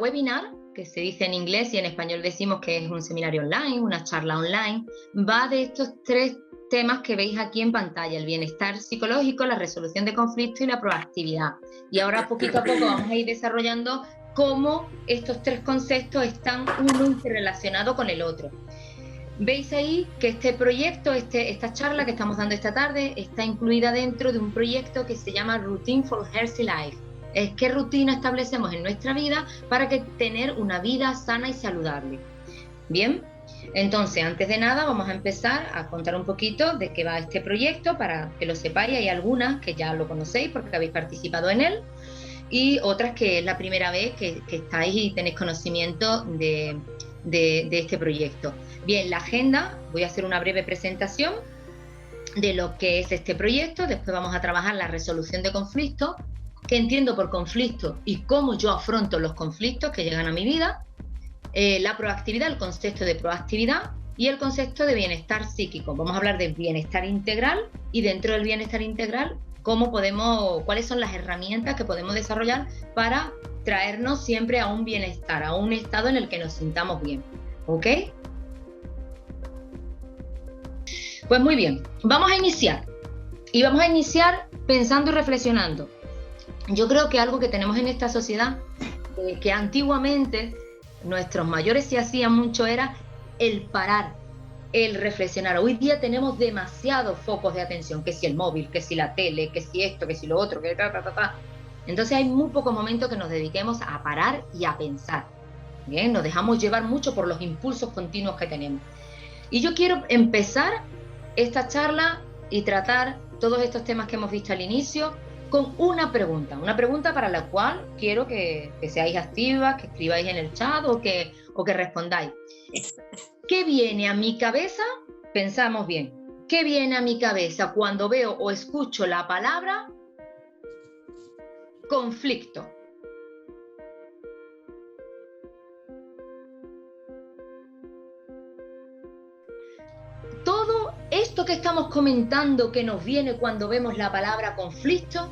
webinar, que se dice en inglés y en español decimos que es un seminario online, una charla online, va de estos 3 temas que veis aquí en pantalla: el bienestar psicológico, la resolución de conflictos y la proactividad. Y ahora poquito a poco vamos a ir desarrollando cómo estos 3 conceptos están uno interrelacionado con el otro. Veis ahí que este proyecto, esta charla que estamos dando esta tarde, está incluida dentro de un proyecto que se llama Routine for Healthy Life. Es qué rutina establecemos en nuestra vida para tener una vida sana y saludable. Bien, entonces antes de nada vamos a empezar a contar un poquito de qué va este proyecto para que lo sepáis. Hay algunas que ya lo conocéis porque habéis participado en él y otras que es la primera vez que estáis y tenéis conocimiento de este proyecto. Bien, la agenda, voy a hacer una breve presentación de lo que es este proyecto. Después vamos a trabajar la resolución de conflictos, qué entiendo por conflicto y cómo yo afronto los conflictos que llegan a mi vida, la proactividad, el concepto de proactividad y el concepto de bienestar psíquico. Vamos a hablar de bienestar integral y dentro del bienestar integral, cuáles son las herramientas que podemos desarrollar para traernos siempre a un bienestar, a un estado en el que nos sintamos bien. ¿Ok? Pues muy bien, vamos a iniciar. Y vamos a iniciar pensando y reflexionando. Yo creo que algo que tenemos en esta sociedad, que antiguamente nuestros mayores se hacían mucho, era el parar, el reflexionar. Hoy día tenemos demasiados focos de atención, que si el móvil, que si la tele, que si esto, que si lo otro, que ta. Entonces hay muy pocos momentos que nos dediquemos a parar y a pensar. Bien, nos dejamos llevar mucho por los impulsos continuos que tenemos. Y yo quiero empezar esta charla y tratar todos estos temas que hemos visto al inicio con una pregunta para la cual quiero que seáis activas, que escribáis en el chat o que respondáis. ¿Qué viene a mi cabeza? Pensamos bien. ¿Qué viene a mi cabeza cuando veo o escucho la palabra conflicto? Todo esto que estamos comentando que nos viene cuando vemos la palabra conflicto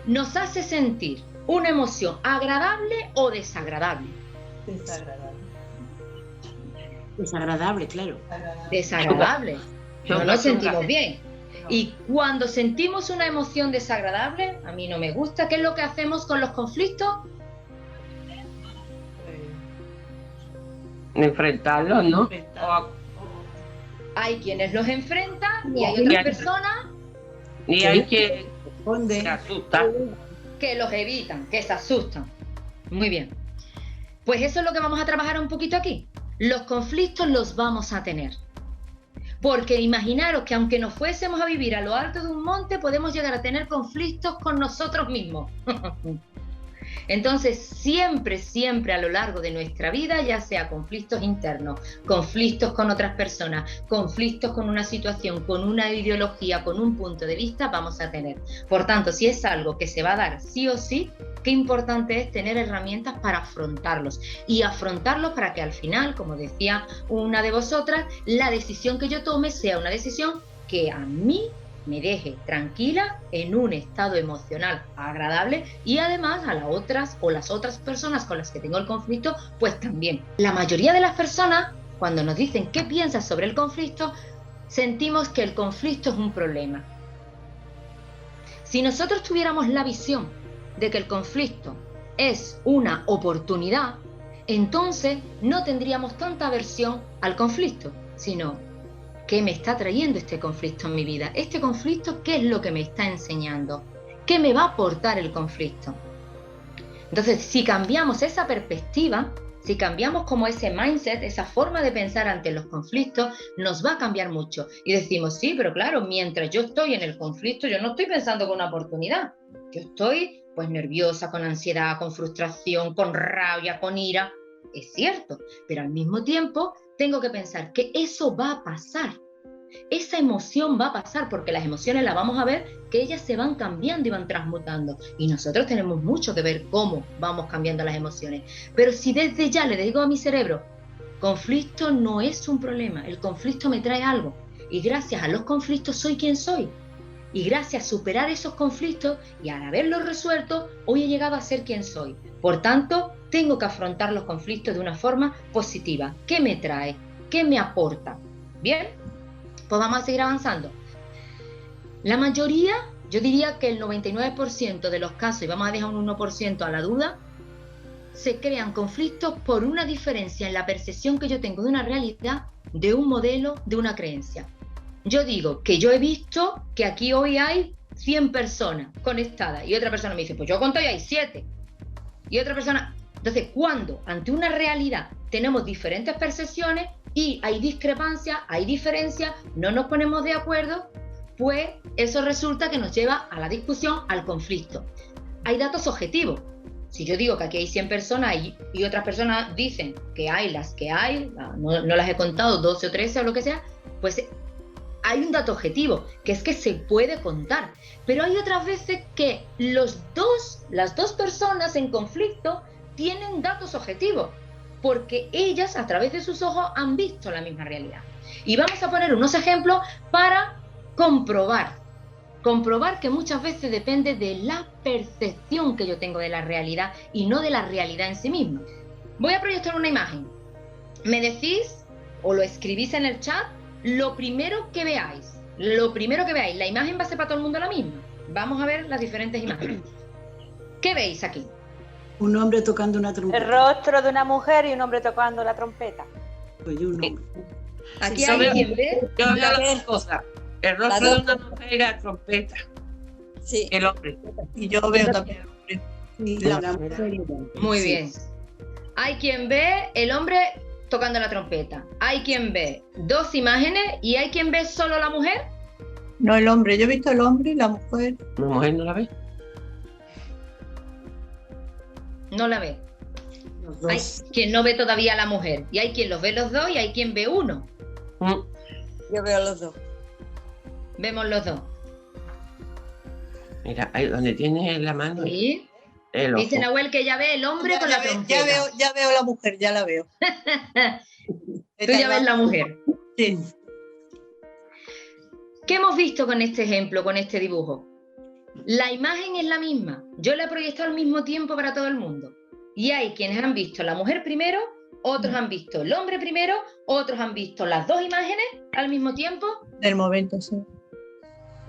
nos hace sentir una emoción agradable o desagradable. Desagradable, claro. Desagradable. No nos sentimos bien. Y cuando sentimos una emoción desagradable, a mí no me gusta, ¿qué es lo que hacemos con los conflictos? Enfrentarlos, ¿no? Hay quienes los enfrentan y hay otras personas y hay que se asustan, que los evitan, que se asustan. Muy bien. Pues eso es lo que vamos a trabajar un poquito aquí. Los conflictos los vamos a tener. Porque imaginaros que aunque nos fuésemos a vivir a lo alto de un monte, podemos llegar a tener conflictos con nosotros mismos. Entonces, siempre a lo largo de nuestra vida, ya sea conflictos internos, conflictos con otras personas, conflictos con una situación, con una ideología, con un punto de vista, vamos a tener. Por tanto, si es algo que se va a dar sí o sí, qué importante es tener herramientas para afrontarlos. Y afrontarlos para que al final, como decía una de vosotras, la decisión que yo tome sea una decisión que a mí me deje tranquila, en un estado emocional agradable y además a las otras personas con las que tengo el conflicto, pues también. La mayoría de las personas, cuando nos dicen qué piensas sobre el conflicto, sentimos que el conflicto es un problema. Si nosotros tuviéramos la visión de que el conflicto es una oportunidad, entonces no tendríamos tanta aversión al conflicto, sino ¿qué me está trayendo este conflicto en mi vida? Este conflicto, ¿qué es lo que me está enseñando? ¿Qué me va a aportar el conflicto? Entonces, si cambiamos esa perspectiva, si cambiamos como ese mindset, esa forma de pensar ante los conflictos, nos va a cambiar mucho. Y decimos, sí, pero claro, mientras yo estoy en el conflicto, yo no estoy pensando con una oportunidad. Yo estoy pues nerviosa, con ansiedad, con frustración, con rabia, con ira. Es cierto, pero al mismo tiempo tengo que pensar que eso va a pasar. Esa emoción va a pasar porque las emociones las vamos a ver que ellas se van cambiando y van transmutando. Y nosotros tenemos mucho que ver cómo vamos cambiando las emociones. Pero si desde ya le digo a mi cerebro, conflicto no es un problema, el conflicto me trae algo. Y gracias a los conflictos soy quien soy. Y gracias a superar esos conflictos y al haberlos resuelto, hoy he llegado a ser quien soy. Por tanto, tengo que afrontar los conflictos de una forma positiva. ¿Qué me trae? ¿Qué me aporta? Bien, pues vamos a seguir avanzando. La mayoría, yo diría que el 99% de los casos, y vamos a dejar un 1% a la duda, se crean conflictos por una diferencia en la percepción que yo tengo de una realidad, de un modelo, de una creencia. Yo digo que yo he visto que aquí hoy hay 100 personas conectadas y otra persona me dice, pues yo conté y hay 7. Y otra persona... Entonces, cuando ante una realidad tenemos diferentes percepciones y hay discrepancias, hay diferencias, no nos ponemos de acuerdo, pues eso resulta que nos lleva a la discusión, al conflicto. Hay datos objetivos. Si yo digo que aquí hay 100 personas y otras personas dicen que hay las que hay, no las he contado, 12 o 13 o lo que sea, pues hay un dato objetivo, que es que se puede contar. Pero hay otras veces que las dos personas en conflicto tienen datos objetivos, porque ellas a través de sus ojos han visto la misma realidad. Y vamos a poner unos ejemplos para comprobar que muchas veces depende de la percepción que yo tengo de la realidad y no de la realidad en sí misma. Voy a proyectar una imagen. Me decís, o lo escribís en el chat, lo primero que veáis. La imagen va a ser para todo el mundo la misma. Vamos a ver las diferentes imágenes. ¿Qué veis aquí? Un hombre tocando una trompeta. El rostro de una mujer y un hombre tocando la trompeta. Pues yo un hombre. Aquí hay quien ve. Yo veo las dos cosas. El rostro de una mujer y la trompeta. Sí. El hombre. Y yo veo también el hombre. Sí, la mujer y el hombre. Muy Sí. bien. Hay quien ve el hombre tocando la trompeta. Hay quien ve dos imágenes y hay quien ve solo la mujer. No, el hombre. Yo he visto el hombre y la mujer. ¿Mi mujer no la ve? No la ve. Los Hay dos. quien no ve todavía a la mujer. Y hay quien los ve los dos y hay quien ve uno. Mm. Yo veo los dos. Vemos los dos. Mira, ahí donde tiene la mano ¿Sí? el ojo. Dice Nahuel que ya ve el hombre con la trompeta. Ya veo la mujer, ya la veo. Tú ya ves la mujer. Sí. ¿Qué hemos visto con este ejemplo, con este dibujo? La imagen es la misma. Yo la he proyectado al mismo tiempo para todo el mundo. Y hay quienes han visto la mujer primero, otros han visto el hombre primero, otros han visto las dos imágenes al mismo tiempo. Del momento, sí.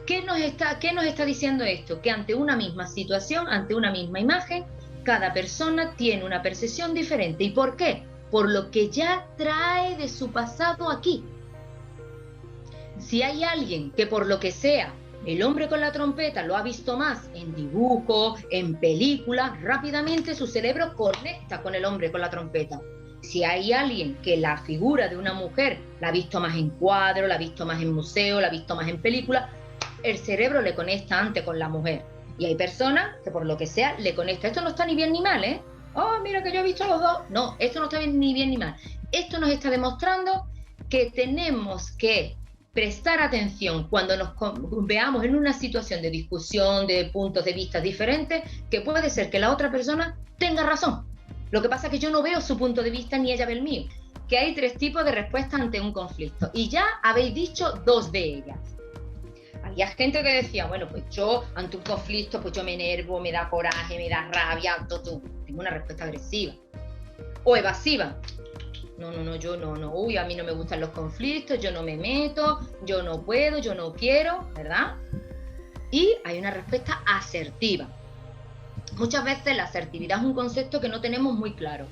¿Qué nos está diciendo esto? Que ante una misma situación, ante una misma imagen, cada persona tiene una percepción diferente. ¿Y por qué? Por lo que ya trae de su pasado aquí. Si hay alguien que por lo que sea, el hombre con la trompeta lo ha visto más en dibujo, en películas, rápidamente su cerebro conecta con el hombre con la trompeta. Si hay alguien que la figura de una mujer la ha visto más en cuadro, la ha visto más en museo, la ha visto más en película, el cerebro le conecta antes con la mujer. Y hay personas que por lo que sea le conecta. Esto no está ni bien ni mal, ¿eh? Oh, mira que yo he visto los dos. No, esto no está ni bien ni mal. Esto nos está demostrando que tenemos que prestar atención cuando nos veamos en una situación de discusión, de puntos de vista diferentes, que puede ser que la otra persona tenga razón. Lo que pasa es que yo no veo su punto de vista ni ella ve el mío. Que hay 3 tipos de respuestas ante un conflicto. Y ya habéis dicho 2 de ellas. Había gente que decía, bueno, pues yo ante un conflicto, pues yo me enervo, me da coraje, me da rabia, todo. Tengo una respuesta agresiva. O evasiva. No, yo no. Uy, a mí no me gustan los conflictos, yo no me meto, yo no puedo, yo no quiero, ¿verdad? Y hay una respuesta asertiva. Muchas veces la asertividad es un concepto que no tenemos muy claro.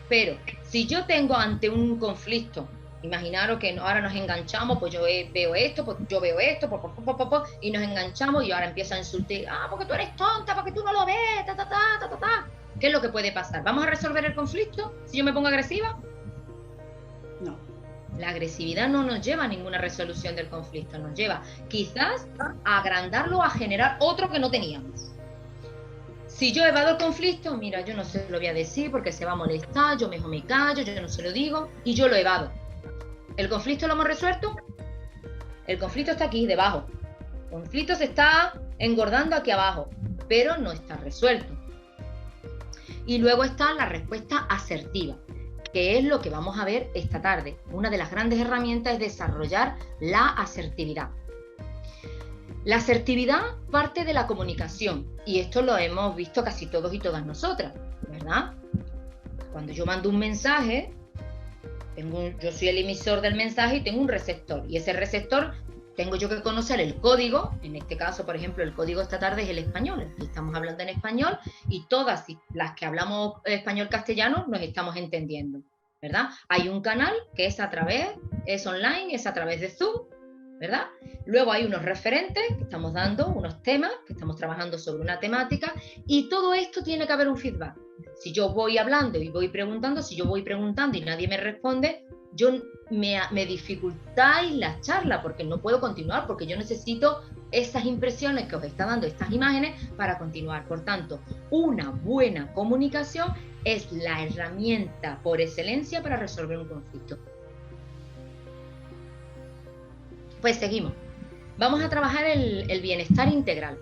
Pero si yo tengo ante un conflicto, imaginaros que ahora nos enganchamos, pues yo veo esto, pues yo veo esto, y nos enganchamos y ahora empieza a insultar, porque tú eres tonta, porque tú no lo ves, ¿Qué es lo que puede pasar? ¿Vamos a resolver el conflicto si yo me pongo agresiva? No. La agresividad no nos lleva a ninguna resolución del conflicto, nos lleva quizás a agrandarlo, a generar otro que no teníamos. Si yo evado el conflicto, mira, yo no se lo voy a decir porque se va a molestar, yo mejor me callo, yo no se lo digo y yo lo evado. ¿El conflicto lo hemos resuelto? El conflicto está aquí, debajo. El conflicto se está engordando aquí abajo, pero no está resuelto. Y luego está la respuesta asertiva, que es lo que vamos a ver esta tarde. Una de las grandes herramientas es desarrollar la asertividad. La asertividad parte de la comunicación, y esto lo hemos visto casi todos y todas nosotras, ¿verdad? Cuando yo mando un mensaje, yo soy el emisor del mensaje y tengo un receptor, y ese receptor tengo yo que conocer el código. En este caso, por ejemplo, el código esta tarde es el español, aquí estamos hablando en español y todas las que hablamos español castellano nos estamos entendiendo, ¿verdad? Hay un canal que es es online, es a través de Zoom, ¿verdad? Luego hay unos referentes que estamos dando, unos temas, que estamos trabajando sobre una temática, y todo esto tiene que haber un feedback. Si yo voy hablando y voy preguntando, si yo voy preguntando y nadie me responde, me dificultáis la charla, porque no puedo continuar, porque yo necesito esas impresiones que os está dando estas imágenes para continuar. Por tanto, una buena comunicación es la herramienta por excelencia para resolver un conflicto. Pues seguimos. Vamos a trabajar el bienestar integral.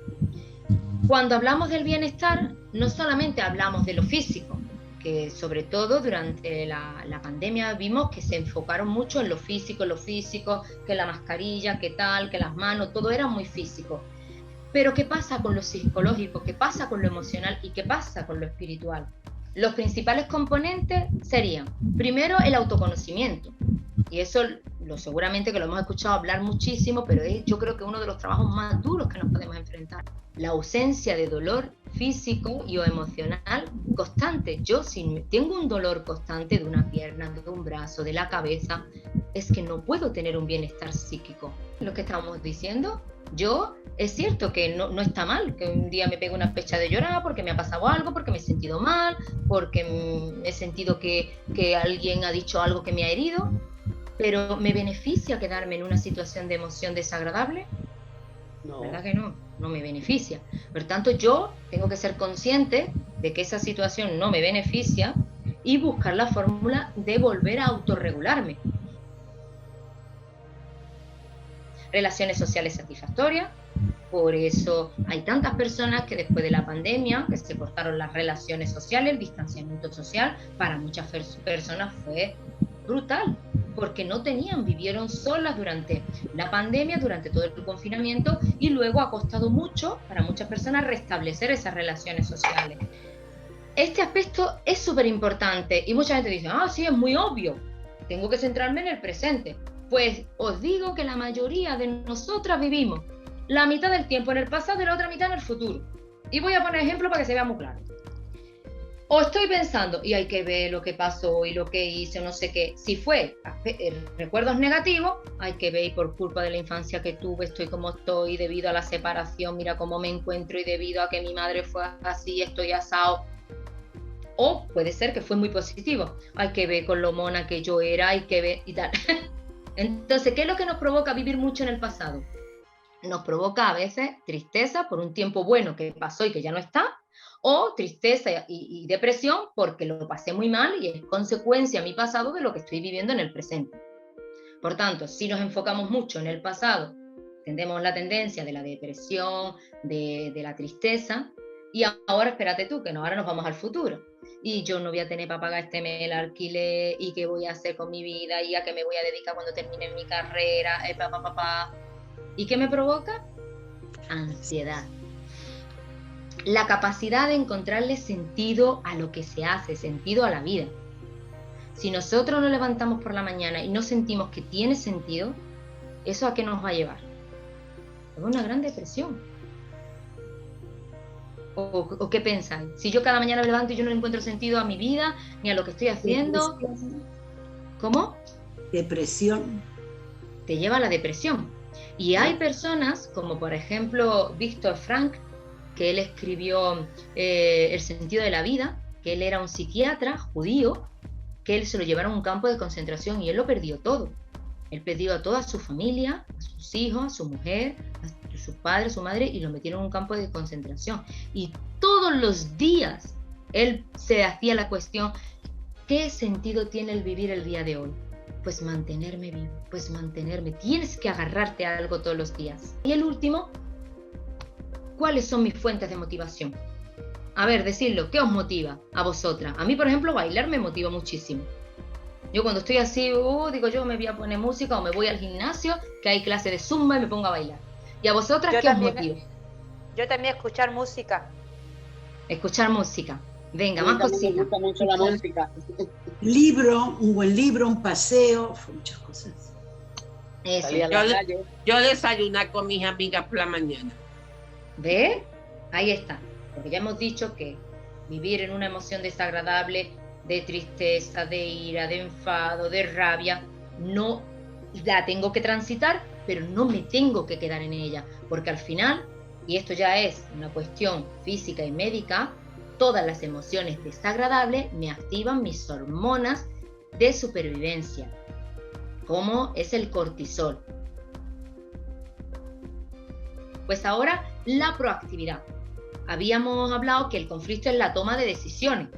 Cuando hablamos del bienestar, no solamente hablamos de lo físico, que sobre todo durante la pandemia vimos que se enfocaron mucho en lo físico, que la mascarilla, que tal, que las manos, todo era muy físico. Pero ¿qué pasa con lo psicológico? ¿Qué pasa con lo emocional? ¿Y qué pasa con lo espiritual? Los principales componentes serían, primero, el autoconocimiento. Y eso seguramente que lo hemos escuchado hablar muchísimo, pero yo creo que uno de los trabajos más duros que nos podemos enfrentar. La ausencia de dolor físico y o emocional constante. Yo, si tengo un dolor constante de una pierna, de un brazo, de la cabeza, es que no puedo tener un bienestar psíquico. Lo que estamos diciendo, es cierto que no está mal, que un día me pegue una pecha de llorar porque me ha pasado algo, porque me he sentido mal, porque he sentido que alguien ha dicho algo que me ha herido, pero ¿me beneficia quedarme en una situación de emoción desagradable? No. ¿Verdad que no? No me beneficia. Por tanto, yo tengo que ser consciente de que esa situación no me beneficia y buscar la fórmula de volver a autorregularme. Relaciones sociales satisfactorias. Por eso hay tantas personas que después de la pandemia, que se cortaron las relaciones sociales, el distanciamiento social, para muchas personas fue brutal, porque vivieron solas durante la pandemia, durante todo el confinamiento, y luego ha costado mucho para muchas personas restablecer esas relaciones sociales. Este aspecto es súper importante y mucha gente dice, sí, es muy obvio, tengo que centrarme en el presente. Pues os digo que la mayoría de nosotras vivimos la mitad del tiempo en el pasado y la otra mitad en el futuro. Y voy a poner ejemplo para que se vea muy claro. O estoy pensando, y hay que ver lo que pasó y lo que hice, no sé qué. Si fue recuerdos negativos, hay que ver, y por culpa de la infancia que tuve, estoy como estoy, debido a la separación, mira cómo me encuentro, y debido a que mi madre fue así, estoy asado. O puede ser que fue muy positivo, hay que ver con lo mona que yo era, hay que ver y tal. Entonces, ¿qué es lo que nos provoca vivir mucho en el pasado? Nos provoca a veces tristeza por un tiempo bueno que pasó y que ya no está, o tristeza y depresión porque lo pasé muy mal y es consecuencia mi pasado de lo que estoy viviendo en el presente. Por tanto, si nos enfocamos mucho en el pasado, tendremos la tendencia de la depresión, de la tristeza, y ahora espérate tú, que ahora nos vamos al futuro. Y yo no voy a tener para pagar este mes el alquiler, y qué voy a hacer con mi vida, y a qué me voy a dedicar cuando termine mi carrera, ¿Y qué me provoca? Ansiedad. La capacidad de encontrarle sentido a lo que se hace, sentido a la vida. Si nosotros nos levantamos por la mañana y no sentimos que tiene sentido, ¿eso a qué nos va a llevar? A una gran depresión. ¿O qué pensáis? Si yo cada mañana me levanto y yo no le encuentro sentido a mi vida, ni a lo que estoy haciendo... ¿Cómo? Depresión. Te lleva a la depresión. Y hay personas, como por ejemplo Víctor Frank, que él escribió El sentido de la vida, que él era un psiquiatra judío, que él se lo llevaron a un campo de concentración y él lo perdió todo. Él perdió a toda su familia, a sus hijos, a su mujer, a sus padres, a su madre, y lo metieron en un campo de concentración. Y todos los días él se hacía la cuestión, ¿qué sentido tiene el vivir el día de hoy? Pues mantenerme vivo, pues mantenerme. Tienes que agarrarte a algo todos los días. Y el último, ¿cuáles son mis fuentes de motivación? A ver, decidlo, ¿qué os motiva a vosotras? A mí, por ejemplo, bailar me motiva muchísimo. Yo cuando estoy así, digo yo me voy a poner música o me voy al gimnasio, que hay clase de zumba y me pongo a bailar. ¿Y a vosotras Yo qué os también. motiva? Yo también escuchar música. Escuchar música. Venga, A mí más también me cositas. gusta mucho la música. Libro, un buen libro, un paseo, muchas cosas. Eso. Salir a la calle. Yo desayunar con mis amigas por la mañana. ¿Ve? Ahí está. Porque ya hemos dicho que vivir en una emoción desagradable, de tristeza, de ira, de enfado, de rabia, no la tengo que transitar, pero no me tengo que quedar en ella. Porque al final, y esto ya es una cuestión física y médica, todas las emociones desagradables me activan mis hormonas de supervivencia, como es el cortisol. Pues ahora, la proactividad. Habíamos hablado que el conflicto es la toma de decisiones.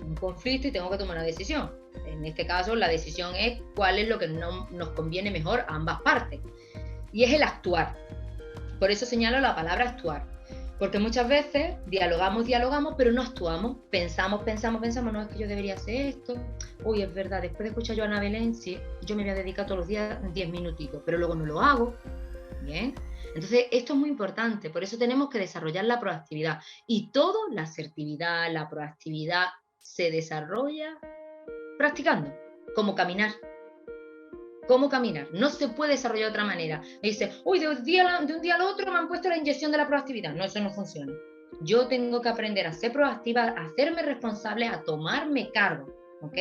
Un conflicto y tengo que tomar una decisión. En este caso, la decisión es cuál es lo que nos conviene mejor a ambas partes. Y es el actuar. Por eso señalo la palabra actuar. Porque muchas veces dialogamos, pero no actuamos. Pensamos, no, es que yo debería hacer esto. Uy, es verdad, después de escuchar yo a Ana Belén, sí, yo me voy a dedicar todos los días 10 minutitos, pero luego no lo hago. Bien. Entonces, esto es muy importante, por eso tenemos que desarrollar la proactividad. Y todo, la asertividad, la proactividad, se desarrolla practicando, como caminar. ¿Cómo caminar? No se puede desarrollar de otra manera. Me dice, uy, de un día al otro me han puesto la inyección de la proactividad. No, eso no funciona. Yo tengo que aprender a ser proactiva, a hacerme responsable, a tomarme cargo, ¿ok?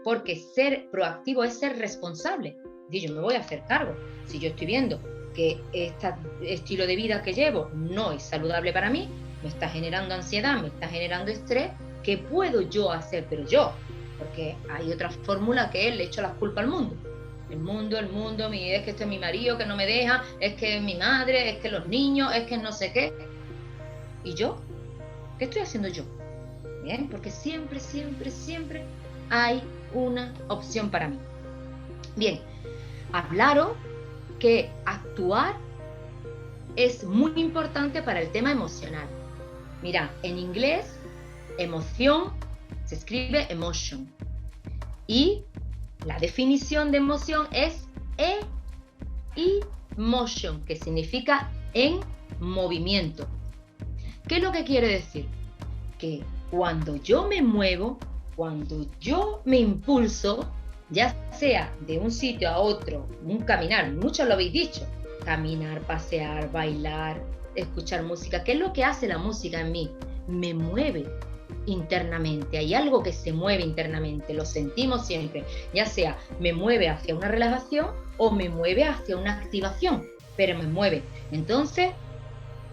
Porque ser proactivo es ser responsable. Y yo me voy a hacer cargo. Si yo estoy viendo que este estilo de vida que llevo no es saludable para mí, me está generando ansiedad, me está generando estrés, ¿qué puedo yo hacer? Pero yo, porque hay otra fórmula que es le echo las culpas al mundo. El mundo, es que este es mi marido que no me deja, es que es mi madre, es que los niños, es que no sé qué. ¿Y yo? ¿Qué estoy haciendo yo? Bien, porque siempre hay una opción para mí. Bien, hablaros que actuar es muy importante para el tema emocional. Mira, en inglés, emoción se escribe emotion. Y la definición de emoción es emotion, que significa en movimiento. ¿Qué es lo que quiere decir? Que cuando yo me muevo, cuando yo me impulso, ya sea de un sitio a otro, un caminar, muchos lo habéis dicho, caminar, pasear, bailar, escuchar música, ¿qué es lo que hace la música en mí? Me mueve internamente, hay algo que se mueve internamente, lo sentimos siempre, ya sea me mueve hacia una relajación o me mueve hacia una activación, pero me mueve. Entonces,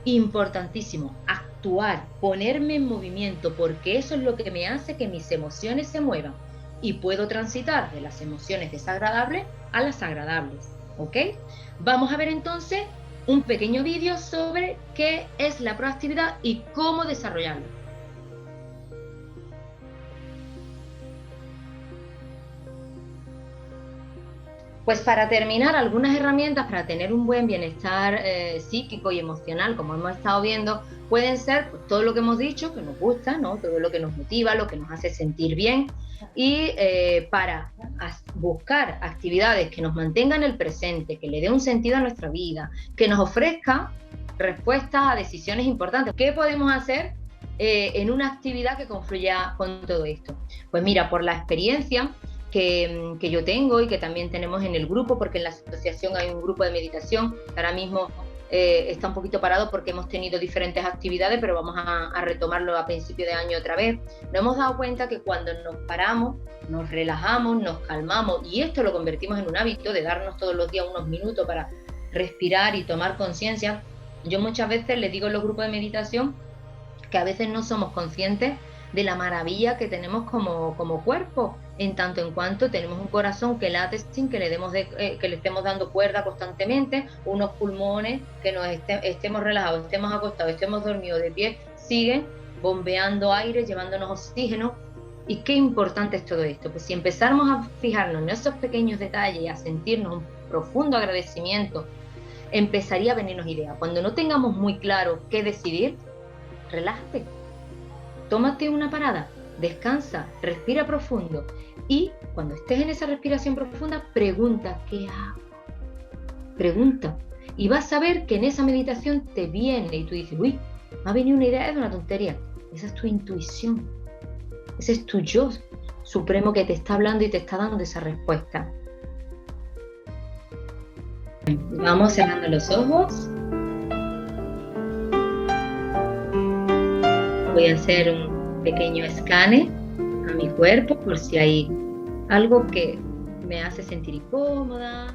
importantísimo, actuar, ponerme en movimiento, porque eso es lo que me hace que mis emociones se muevan y puedo transitar de las emociones desagradables a las agradables, ¿ok? Vamos a ver entonces un pequeño vídeo sobre qué es la proactividad y cómo desarrollarla. Pues para terminar, algunas herramientas para tener un buen bienestar psíquico y emocional, como hemos estado viendo, pueden ser pues, todo lo que hemos dicho, que nos gusta, ¿no? Todo lo que nos motiva, lo que nos hace sentir bien, y para buscar actividades que nos mantengan el presente, que le dé un sentido a nuestra vida, que nos ofrezca respuestas a decisiones importantes. ¿Qué podemos hacer en una actividad que confluya con todo esto? Pues mira, por la experiencia que yo tengo y que también tenemos en el grupo, porque en la asociación hay un grupo de meditación que ahora mismo está un poquito parado porque hemos tenido diferentes actividades, pero vamos a retomarlo a principio de año otra vez. Nos hemos dado cuenta que cuando nos paramos, nos relajamos, nos calmamos, y esto lo convertimos en un hábito de darnos todos los días unos minutos para respirar y tomar conciencia. Yo muchas veces les digo en los grupos de meditación que a veces no somos conscientes de la maravilla que tenemos como cuerpo, en tanto en cuanto tenemos un corazón que late sin que le estemos dando cuerda constantemente, unos pulmones que nos estemos relajados, estemos acostados, estemos dormidos de pie, siguen bombeando aire, llevándonos oxígeno. ¿Y qué importante es todo esto? Pues si empezáramos a fijarnos en esos pequeños detalles y a sentirnos un profundo agradecimiento, empezaría a venirnos ideas. Cuando no tengamos muy claro qué decidir, relájate. Tómate una parada, descansa, respira profundo y cuando estés en esa respiración profunda, pregunta, ¿qué hago? Pregunta. Y vas a ver que en esa meditación te viene y tú dices, uy, me ha venido una idea, es una tontería. Esa es tu intuición. Ese es tu yo supremo que te está hablando y te está dando esa respuesta. Vamos cerrando los ojos. Voy a hacer un pequeño escane a mi cuerpo por si hay algo que me hace sentir incómoda,